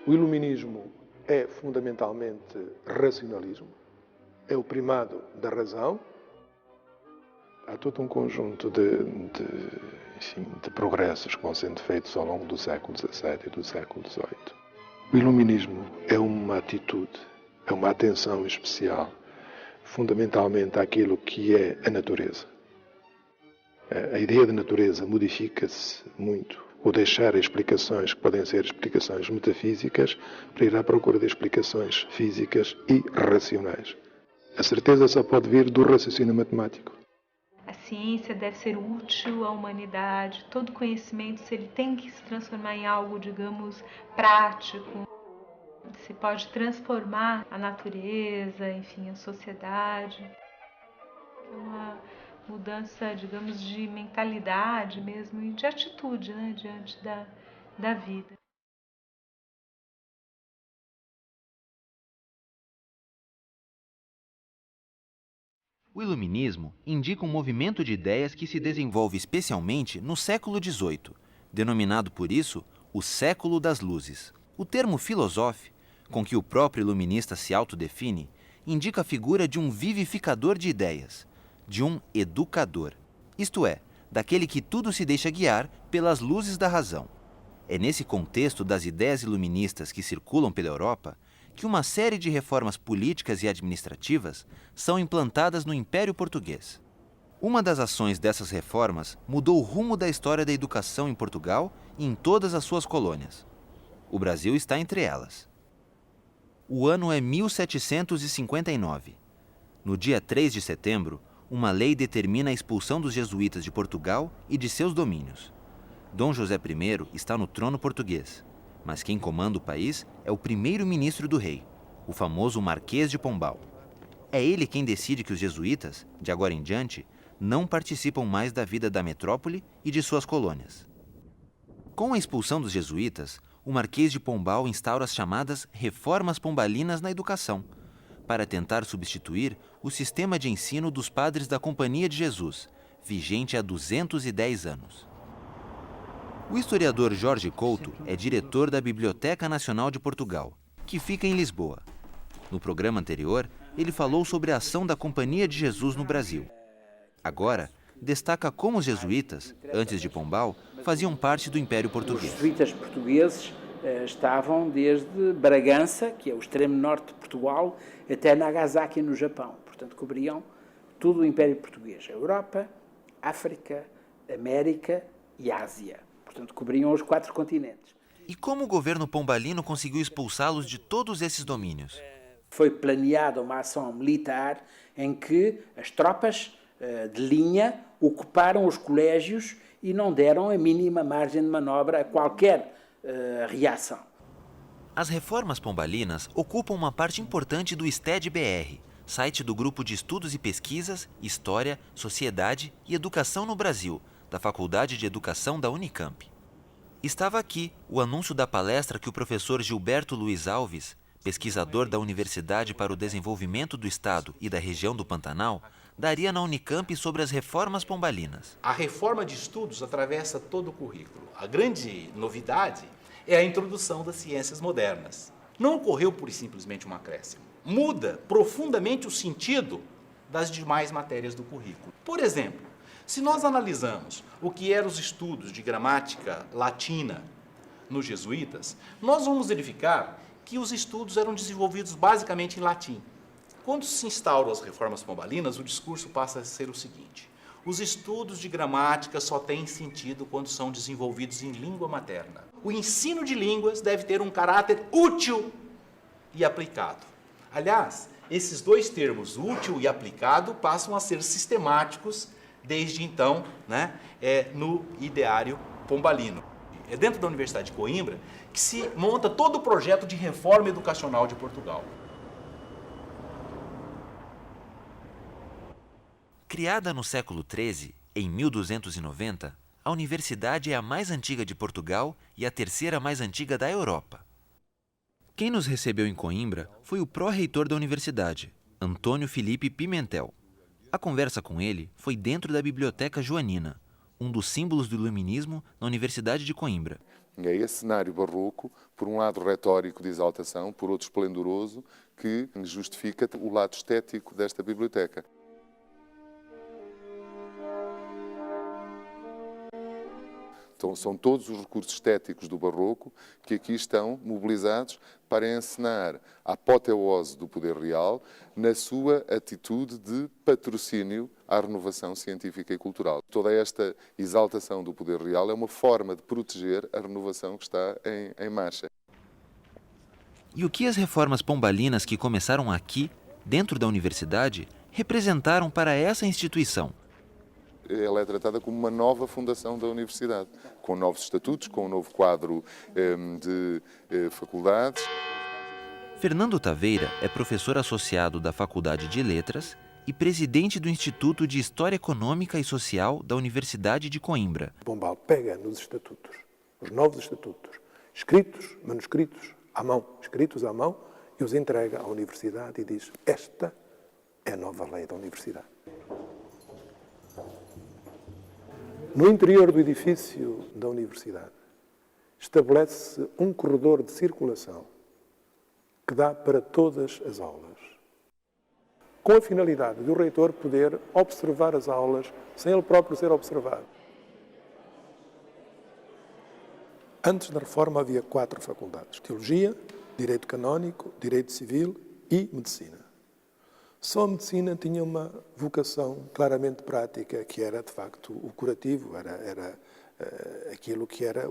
O iluminismo é fundamentalmente racionalismo, é o primado da razão. Há todo um conjunto de progressos que vão sendo feitos ao longo do século XVII e do século XVIII. O iluminismo é uma atitude, é uma atenção especial, fundamentalmente àquilo que é a natureza. A ideia de natureza modifica-se muito. Ou deixar explicações que podem ser explicações metafísicas para ir à procura de explicações físicas e racionais. A certeza só pode vir do raciocínio matemático. A ciência deve ser útil à humanidade. Todo conhecimento, se ele tem que se transformar em algo, digamos, prático, se pode transformar a natureza, enfim, a sociedade. Uma mudança, digamos, de mentalidade mesmo e de atitude, né, diante da vida. O iluminismo indica um movimento de ideias que se desenvolve especialmente no século XVIII, denominado por isso o século das luzes. O termo filosófico, com que o próprio iluminista se autodefine, indica a figura de um vivificador de ideias, de um educador, isto é, daquele que tudo se deixa guiar pelas luzes da razão. É nesse contexto das ideias iluministas que circulam pela Europa que uma série de reformas políticas e administrativas são implantadas no Império Português. Uma das ações dessas reformas mudou o rumo da história da educação em Portugal e em todas as suas colônias. O Brasil está entre elas. O ano é 1759. No dia 3 de setembro, uma lei determina a expulsão dos jesuítas de Portugal e de seus domínios. Dom José I está no trono português, mas quem comanda o país é o primeiro-ministro do rei, o famoso Marquês de Pombal. É ele quem decide que os jesuítas, de agora em diante, não participam mais da vida da metrópole e de suas colônias. Com a expulsão dos jesuítas, o Marquês de Pombal instaura as chamadas reformas pombalinas na educação, para tentar substituir o sistema de ensino dos padres da Companhia de Jesus, vigente há 210 anos. O historiador Jorge Couto é diretor da Biblioteca Nacional de Portugal, que fica em Lisboa. No programa anterior, ele falou sobre a ação da Companhia de Jesus no Brasil. Agora, destaca como os jesuítas, antes de Pombal, faziam parte do Império Português. Os jesuítas portugueses estavam desde Bragança, que é o extremo norte de Portugal, até Nagasaki, no Japão. Portanto, cobriam todo o Império Português. A Europa, África, América e Ásia. Portanto, cobriam os 4 continentes. E como o governo pombalino conseguiu expulsá-los de todos esses domínios? Foi planeada uma ação militar em que as tropas de linha ocuparam os colégios e não deram a mínima margem de manobra a qualquer reação. As reformas pombalinas ocupam uma parte importante do STED-BR, site do Grupo de Estudos e Pesquisas, História, Sociedade e Educação no Brasil, da Faculdade de Educação da Unicamp. Estava aqui o anúncio da palestra que o professor Gilberto Luiz Alves, pesquisador da Universidade para o Desenvolvimento do Estado e da região do Pantanal, daria na Unicamp sobre as reformas pombalinas. A reforma de estudos atravessa todo o currículo. A grande novidade é a introdução das ciências modernas. Não ocorreu pura e simplesmente um acréscimo. Muda profundamente o sentido das demais matérias do currículo. Por exemplo, se nós analisamos o que eram os estudos de gramática latina nos jesuítas, nós vamos verificar que os estudos eram desenvolvidos basicamente em latim. Quando se instauram as reformas pombalinas, o discurso passa a ser o seguinte: os estudos de gramática só têm sentido quando são desenvolvidos em língua materna. O ensino de línguas deve ter um caráter útil e aplicado. Aliás, esses dois termos, útil e aplicado, passam a ser sistemáticos desde então, no ideário pombalino. É dentro da Universidade de Coimbra que se monta todo o projeto de reforma educacional de Portugal. Criada no século XIII, em 1290, a universidade é a mais antiga de Portugal e a terceira mais antiga da Europa. Quem nos recebeu em Coimbra foi o pró-reitor da universidade, Antônio Filipe Pimentel. A conversa com ele foi dentro da Biblioteca Joanina, um dos símbolos do iluminismo na Universidade de Coimbra. É esse cenário barroco, por um lado retórico de exaltação, por outro esplendoroso, que justifica o lado estético desta biblioteca. Então, são todos os recursos estéticos do barroco que aqui estão mobilizados para encenar a apoteose do poder real na sua atitude de patrocínio à renovação científica e cultural. Toda esta exaltação do poder real é uma forma de proteger a renovação que está em marcha. E o que as reformas pombalinas que começaram aqui, dentro da universidade, representaram para essa instituição? Ela é tratada como uma nova fundação da universidade, com novos estatutos, com um novo quadro de faculdades. Fernando Taveira é professor associado da Faculdade de Letras e presidente do Instituto de História Econômica e Social da Universidade de Coimbra. Pombal pega nos estatutos, os novos estatutos, escritos, manuscritos à mão, escritos à mão, e os entrega à universidade e diz: esta é a nova lei da universidade. No interior do edifício da universidade, estabelece um corredor de circulação que dá para todas as aulas, com a finalidade do reitor poder observar as aulas sem ele próprio ser observado. Antes da reforma havia 4 faculdades: Teologia, Direito Canónico, Direito Civil e Medicina. Só a medicina tinha uma vocação claramente prática, que era, de facto, o curativo, era aquilo que era,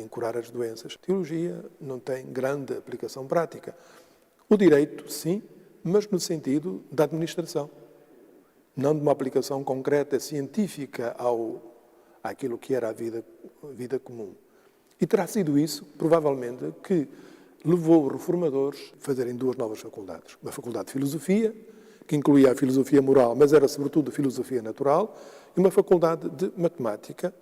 curar as doenças. A teologia não tem grande aplicação prática. O direito, sim, mas no sentido da administração, não de uma aplicação concreta, científica àquilo que era a vida comum. E terá sido isso, provavelmente, que levou os reformadores a fazerem 2 novas faculdades. Uma faculdade de filosofia, que incluía a filosofia moral, mas era sobretudo a filosofia natural, e uma faculdade de matemática.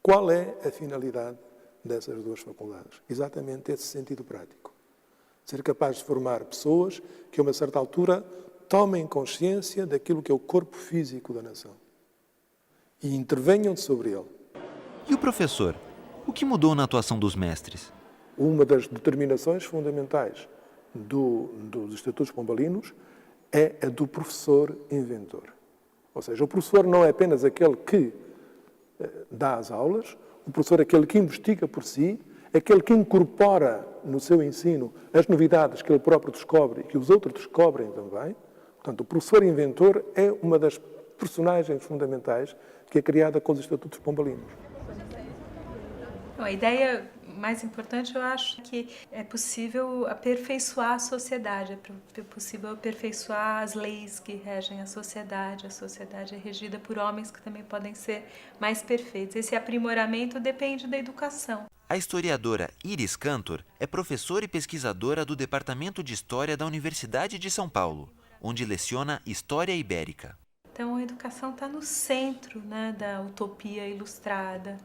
Qual é a finalidade dessas 2 faculdades? Exatamente esse sentido prático. Ser capaz de formar pessoas que, a uma certa altura, tomem consciência daquilo que é o corpo físico da nação e intervenham sobre ele. E o professor? O que mudou na atuação dos mestres? Uma das determinações fundamentais dos Estatutos Pombalinos é a do professor inventor. Ou seja, o professor não é apenas aquele que dá as aulas, o professor é aquele que investiga por si, aquele que incorpora no seu ensino as novidades que ele próprio descobre e que os outros descobrem também. Portanto, o professor inventor é uma das personagens fundamentais que é criada com os Estatutos Pombalinos. A ideia mais importante, eu acho, que é possível aperfeiçoar a sociedade, é possível aperfeiçoar as leis que regem a sociedade é regida por homens que também podem ser mais perfeitos. Esse aprimoramento depende da educação. A historiadora Iris Cantor é professora e pesquisadora do Departamento de História da Universidade de São Paulo, onde leciona História Ibérica. Então, a educação está no centro, da utopia ilustrada.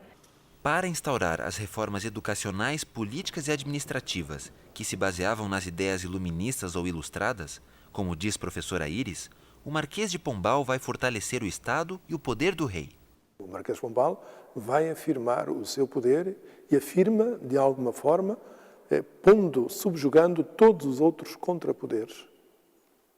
Para instaurar as reformas educacionais, políticas e administrativas que se baseavam nas ideias iluministas ou ilustradas, como diz professora Iris, o Marquês de Pombal vai fortalecer o Estado e o poder do rei. O Marquês de Pombal vai afirmar o seu poder e afirma, de alguma forma, subjugando todos os outros contrapoderes.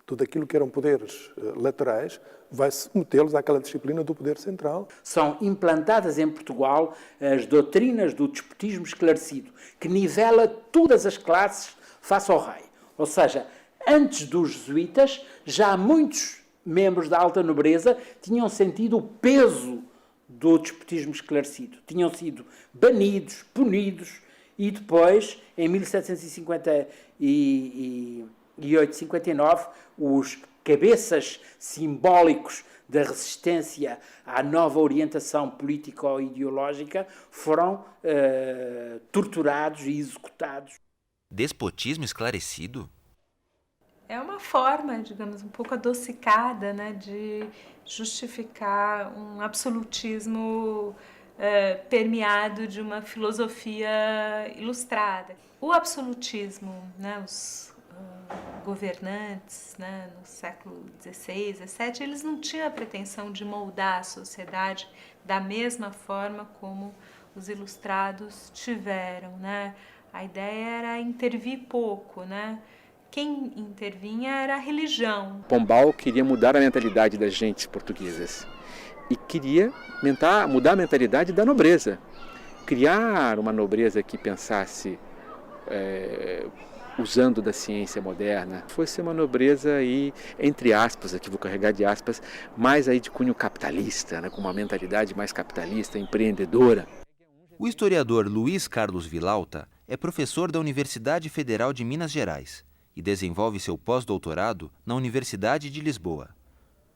Tudo aquilo que eram poderes laterais vai submetê-los àquela disciplina do poder central. São implantadas em Portugal as doutrinas do despotismo esclarecido, que nivela todas as classes face ao rei. Ou seja, antes dos jesuítas, já muitos membros da alta nobreza tinham sentido o peso do despotismo esclarecido. Tinham sido banidos, punidos, e depois, em 1758, 59, os cabeças simbólicos da resistência à nova orientação político-ideológica, foram torturados e executados. Despotismo esclarecido? É uma forma, digamos, um pouco adocicada, né, de justificar um absolutismo permeado de uma filosofia ilustrada. O absolutismo, né, os governantes, né, no século XVI, XVII, eles não tinham a pretensão de moldar a sociedade da mesma forma como os ilustrados tiveram, né? A ideia era intervir pouco, né? Quem intervinha era a religião. Pombal queria mudar a mentalidade das gentes portuguesas e queria mudar a mentalidade da nobreza. Criar uma nobreza que pensasse usando da ciência moderna, fosse uma nobreza aí, entre aspas, aqui vou carregar de aspas, mais aí de cunho capitalista, né, com uma mentalidade mais capitalista, empreendedora. O historiador Luiz Carlos Vilauta é professor da Universidade Federal de Minas Gerais e desenvolve seu pós-doutorado na Universidade de Lisboa.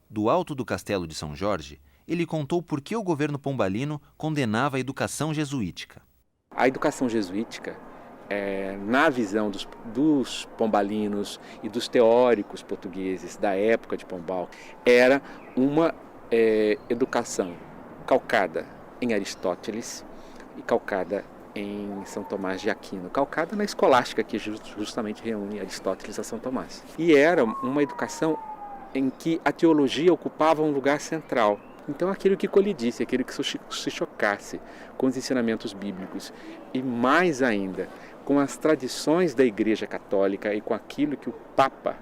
Do alto do Castelo de São Jorge, ele contou por que o governo pombalino condenava a educação jesuítica. A educação jesuítica, na visão dos pombalinos e dos teóricos portugueses da época de Pombal, era uma educação calcada em Aristóteles e calcada em São Tomás de Aquino, calcada na escolástica que justamente reúne Aristóteles a São Tomás. E era uma educação em que a teologia ocupava um lugar central. Então aquilo que colidisse, aquilo que se chocasse com os ensinamentos bíblicos e mais ainda com as tradições da Igreja Católica e com aquilo que o Papa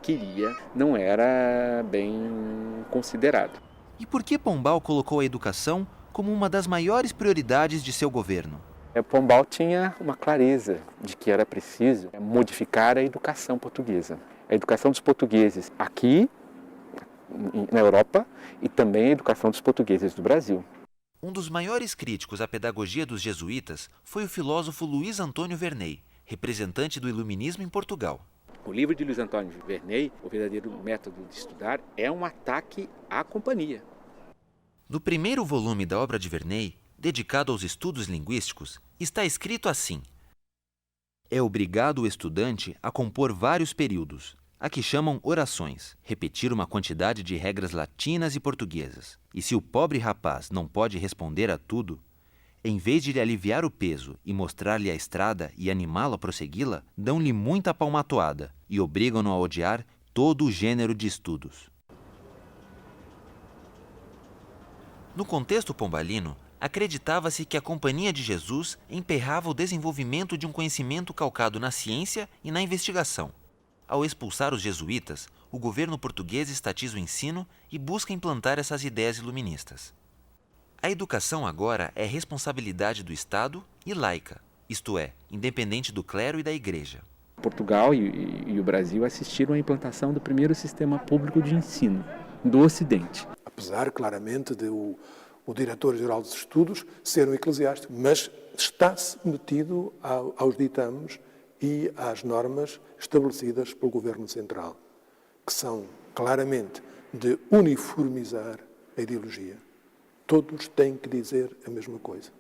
queria, não era bem considerado. E por que Pombal colocou a educação como uma das maiores prioridades de seu governo? Pombal tinha uma clareza de que era preciso modificar a educação portuguesa. A educação dos portugueses aqui na Europa e também a educação dos portugueses do Brasil. Um dos maiores críticos à pedagogia dos jesuítas foi o filósofo Luiz Antônio Verney, representante do Iluminismo em Portugal. O livro de Luiz Antônio Verney, O Verdadeiro Método de Estudar, é um ataque à companhia. No primeiro volume da obra de Verney, dedicado aos estudos linguísticos, está escrito assim: é obrigado o estudante a compor vários períodos, a que chamam orações, repetir uma quantidade de regras latinas e portuguesas. E se o pobre rapaz não pode responder a tudo, em vez de lhe aliviar o peso e mostrar-lhe a estrada e animá-lo a prossegui-la, dão-lhe muita palmatoada e obrigam-no a odiar todo o gênero de estudos. No contexto pombalino, acreditava-se que a Companhia de Jesus emperrava o desenvolvimento de um conhecimento calcado na ciência e na investigação. Ao expulsar os jesuítas, o governo português estatiza o ensino e busca implantar essas ideias iluministas. A educação agora é responsabilidade do Estado e laica, isto é, independente do clero e da Igreja. Portugal e o Brasil assistiram à implantação do primeiro sistema público de ensino do Ocidente. Apesar, claramente, de o diretor-geral dos estudos ser um eclesiástico, mas está submetido aos ditames e às normas estabelecidas pelo Governo Central, que são claramente de uniformizar a ideologia. Todos têm que dizer a mesma coisa.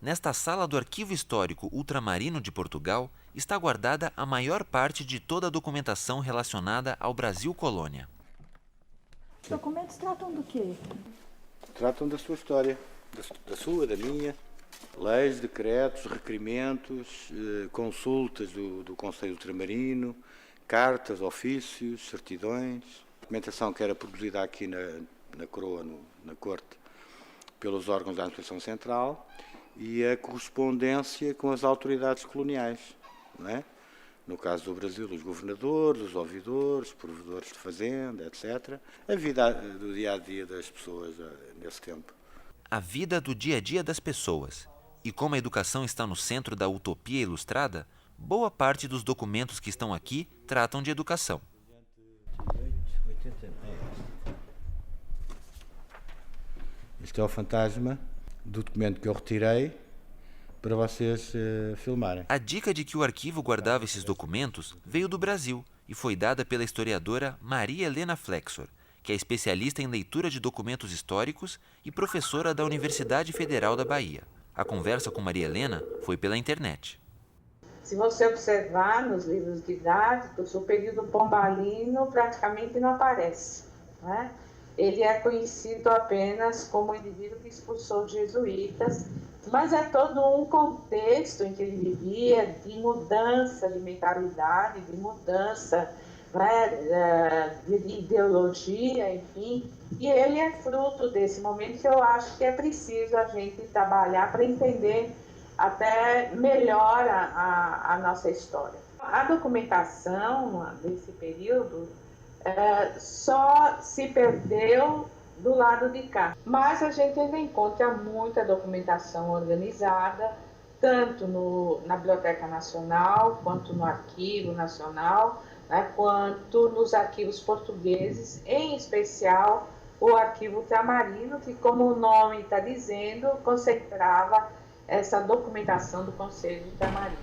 Nesta sala do Arquivo Histórico Ultramarino de Portugal está guardada a maior parte de toda a documentação relacionada ao Brasil colônia. Os documentos tratam do quê? Tratam da sua história, da sua, da minha. Leis, decretos, requerimentos, consultas do Conselho Ultramarino, cartas, ofícios, certidões. Documentação que era produzida aqui na coroa, na corte, pelos órgãos da administração central, e a correspondência com as autoridades coloniais, não é? No caso do Brasil, os governadores, os ouvidores, os provedores de fazenda, etc. A vida do dia-a-dia das pessoas nesse tempo. A vida do dia-a-dia das pessoas. E como a educação está no centro da utopia ilustrada, boa parte dos documentos que estão aqui tratam de educação. Este é o fantasma do documento que eu retirei para vocês filmarem. A dica de que o arquivo guardava esses documentos veio do Brasil e foi dada pela historiadora Maria Helena Flexor, que é especialista em leitura de documentos históricos e professora da Universidade Federal da Bahia. A conversa com Maria Helena foi pela internet. Se você observar nos livros didáticos, o período pombalino praticamente não aparece, né? Ele é conhecido apenas como o indivíduo que expulsou os jesuítas, mas é todo um contexto em que ele vivia de mudança de mentalidade, de mudança, né, de ideologia, enfim. E ele é fruto desse momento que eu acho que é preciso a gente trabalhar para entender até melhor a nossa história. A documentação desse período só se perdeu do lado de cá. Mas a gente ainda encontra muita documentação organizada, tanto na Biblioteca Nacional, quanto no Arquivo Nacional, né, quanto nos arquivos portugueses, em especial o Arquivo Ultramarino, que, como o nome está dizendo, concentrava essa documentação do Conselho Ultramarino.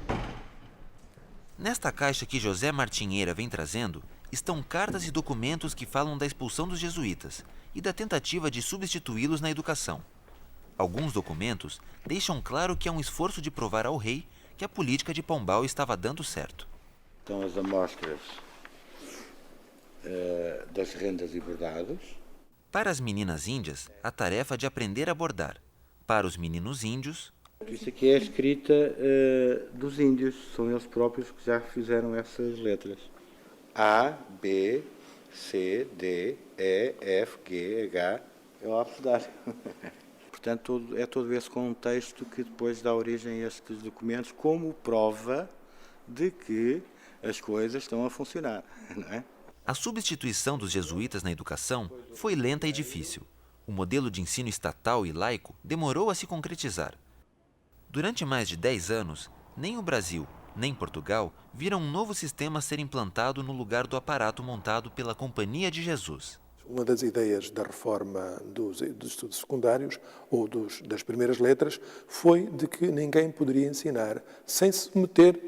Nesta caixa que José Martinheira vem trazendo, estão cartas e documentos que falam da expulsão dos jesuítas e da tentativa de substituí-los na educação. Alguns documentos deixam claro que é um esforço de provar ao rei que a política de Pombal estava dando certo. Então, as amostras das rendas e bordados. Para as meninas índias, a tarefa de aprender a bordar. Para os meninos índios... Isso aqui é a escrita dos índios, são eles próprios que já fizeram essas letras. A, B, C, D, E, F, G, H, é o abecedário. Portanto, é todo esse contexto que depois dá origem a estes documentos como prova de que as coisas estão a funcionar, não é? A substituição dos jesuítas na educação foi lenta e difícil. O modelo de ensino estatal e laico demorou a se concretizar. Durante mais de 10 anos, nem o Brasil, nem Portugal viram um novo sistema ser implantado no lugar do aparato montado pela Companhia de Jesus. Uma das ideias da reforma dos estudos secundários, ou das primeiras letras, foi de que ninguém poderia ensinar sem se submeter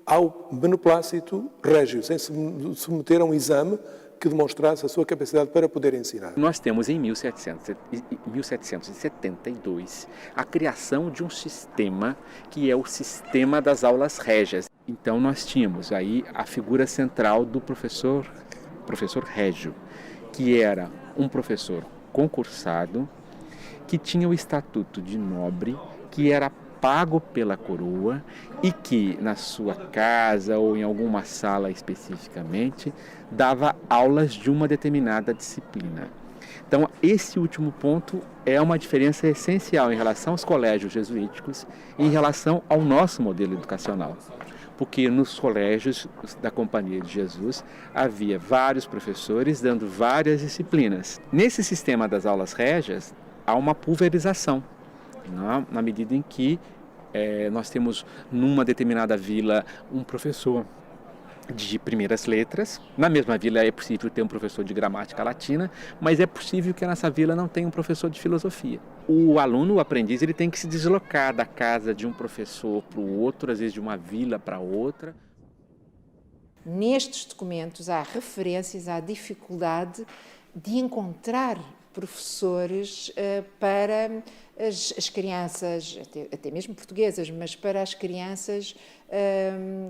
ao beneplácito régio, sem se submeter a um exame que demonstrasse a sua capacidade para poder ensinar. Nós temos em 1772 a criação de um sistema que é o sistema das aulas régias. Então nós tínhamos aí a figura central do professor régio, que era um professor concursado, que tinha o estatuto de nobre, que era pago pela coroa e que na sua casa ou em alguma sala especificamente dava aulas de uma determinada disciplina. Então esse último ponto é uma diferença essencial em relação aos colégios jesuíticos e em relação ao nosso modelo educacional. Porque nos colégios da Companhia de Jesus havia vários professores dando várias disciplinas. Nesse sistema das aulas régias há uma pulverização, na medida em que nós temos numa determinada vila um professor de primeiras letras. Na mesma vila é possível ter um professor de gramática latina, mas é possível que nessa vila não tenha um professor de filosofia. O aluno, o aprendiz, ele tem que se deslocar da casa de um professor para o outro, às vezes de uma vila para outra. Nestes documentos há referências à dificuldade de encontrar professores para as crianças, até mesmo portuguesas, mas para as crianças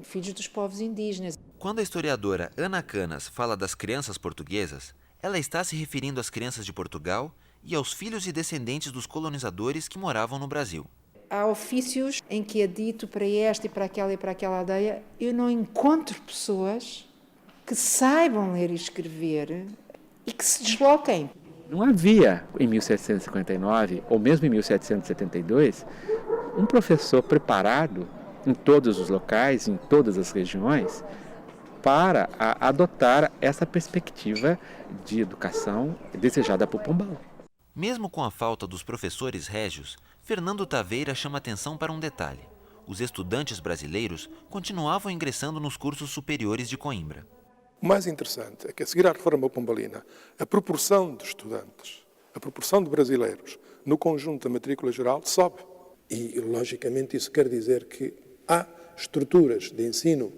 filhos dos povos indígenas. Quando a historiadora Ana Canas fala das crianças portuguesas, ela está se referindo às crianças de Portugal e aos filhos e descendentes dos colonizadores que moravam no Brasil. Há ofícios em que é dito para esta e para aquela aldeia, eu não encontro pessoas que saibam ler e escrever e que se desloquem. Não havia, em 1759, ou mesmo em 1772, um professor preparado em todos os locais, em todas as regiões, para adotar essa perspectiva de educação desejada por Pombal. Mesmo com a falta dos professores régios, Fernando Taveira chama atenção para um detalhe. Os estudantes brasileiros continuavam ingressando nos cursos superiores de Coimbra. O mais interessante é que, a seguir à reforma pombalina, a proporção de estudantes a proporção de brasileiros no conjunto da matrícula geral sobe. E, logicamente, isso quer dizer que há estruturas de ensino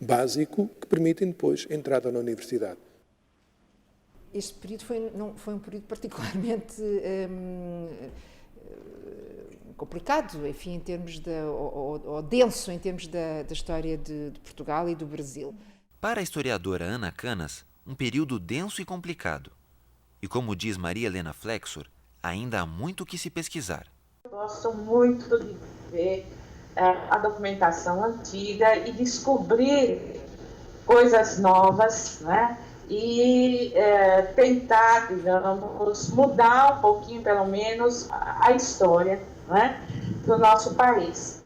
básico que permitem depois a entrada na universidade. Este período foi um período particularmente complicado, enfim, em termos ou denso em termos da história de Portugal e do Brasil. Para a historiadora Ana Canas, um período denso e complicado. E como diz Maria Helena Flexor, ainda há muito o que se pesquisar. Eu gosto muito de ver a documentação antiga e descobrir coisas novas, né? E tentar, digamos, mudar um pouquinho, pelo menos, a história, né, do nosso país.